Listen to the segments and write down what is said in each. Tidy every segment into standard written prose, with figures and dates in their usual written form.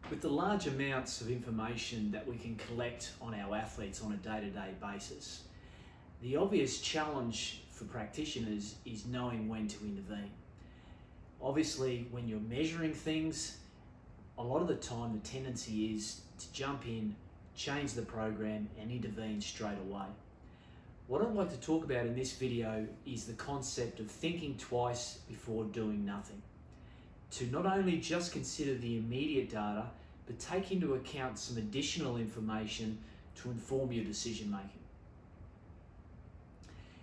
With the large amounts of information that we can collect on our athletes on a day-to-day basis, the obvious challenge for practitioners is knowing when to intervene. Obviously, when you're measuring things, a lot of the time the tendency is to jump in, change the program and intervene straight away. What I'd like to talk about in this video is the concept of thinking twice before doing nothing. To not only just consider the immediate data, but take into account some additional information to inform your decision making.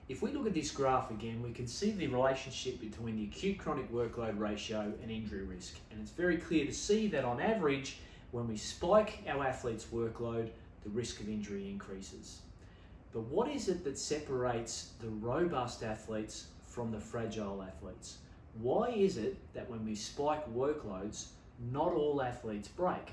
If we look at this graph again, we can see the relationship between the acute-chronic workload ratio and injury risk. And it's very clear to see that on average, when we spike our athletes' workload, the risk of injury increases. But what is it that separates the robust athletes from the fragile athletes? Why is it that when we spike workloads, not all athletes break?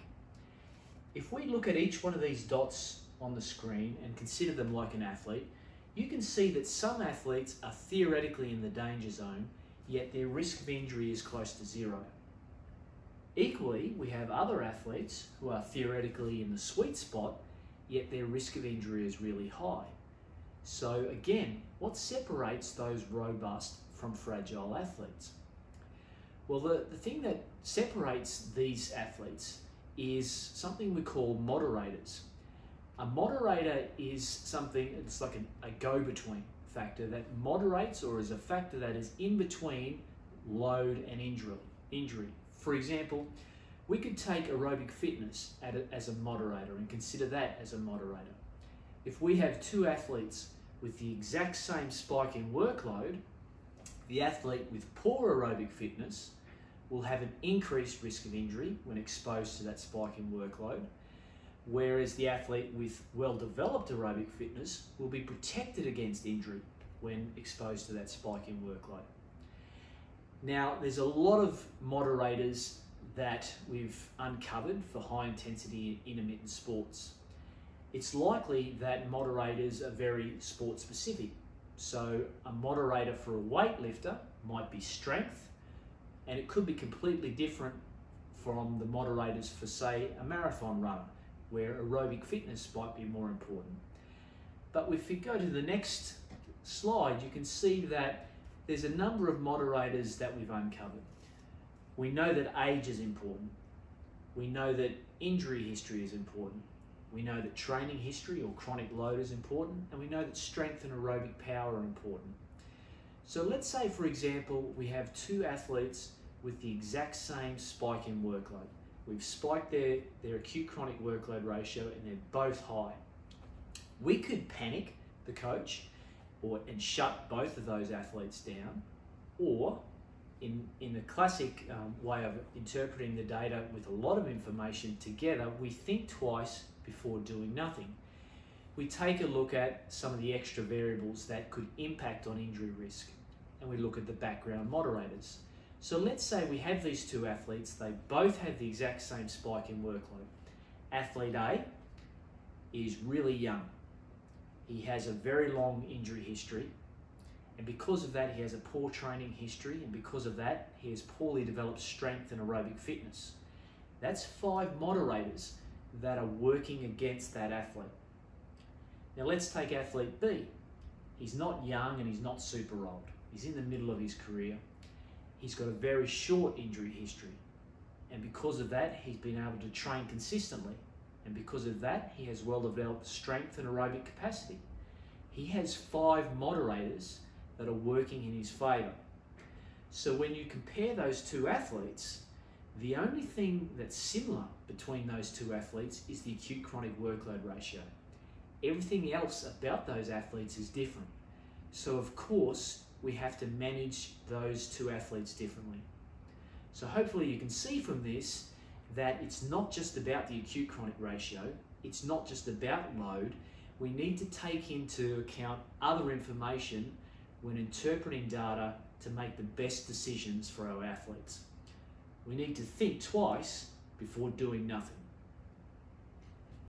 If we look at each one of these dots on the screen and consider them like an athlete, you can see that some athletes are theoretically in the danger zone, yet their risk of injury is close to zero. Equally, we have other athletes who are theoretically in the sweet spot, yet their risk of injury is really high. So again, what separates those robust from fragile athletes? Well, the thing that separates these athletes is something we call moderators. A moderator is something, it's like a go-between factor that moderates, or is a factor that is in between load and injury. For example, we could take aerobic fitness as a moderator and consider that as a moderator. If we have two athletes with the exact same spike in workload, the athlete with poor aerobic fitness will have an increased risk of injury when exposed to that spike in workload, whereas the athlete with well-developed aerobic fitness will be protected against injury when exposed to that spike in workload. Now, there's a lot of moderators that we've uncovered for high-intensity intermittent sports. It's likely that moderators are very sport-specific. So a moderator for a weightlifter might be strength, and it could be completely different from the moderators for, say, a marathon runner, where aerobic fitness might be more important. But if you go to the next slide, you can see that there's a number of moderators that we've uncovered. We know that age is important. We know that injury history is important. We know that training history or chronic load is important, and we know that strength and aerobic power are important. So let's say, for example, we have two athletes with the exact same spike in workload. We've spiked their acute chronic workload ratio and they're both high. We could panic, the coach, and shut both of those athletes down, or in the classic way of interpreting the data with a lot of information together, we think twice before doing nothing. We take a look at some of the extra variables that could impact on injury risk, and we look at the background moderators. So let's say we have these two athletes, they both have the exact same spike in workload. Athlete A is really young. He has a very long injury history, and because of that he has a poor training history, and because of that he has poorly developed strength and aerobic fitness. That's 5 moderators that are working against that athlete. Now let's take athlete B. He's not young and he's not super old. He's in the middle of his career. He's got a very short injury history, and because of that he's been able to train consistently, and because of that he has well-developed strength and aerobic capacity. He has 5 moderators that are working in his favour. So when you compare those two athletes, the only thing that's similar between those two athletes is the acute chronic workload ratio. Everything else about those athletes is different. So of course, we have to manage those two athletes differently. So hopefully you can see from this that it's not just about the acute chronic ratio, it's not just about load. We need to take into account other information when interpreting data to make the best decisions for our athletes. We need to think twice before doing nothing.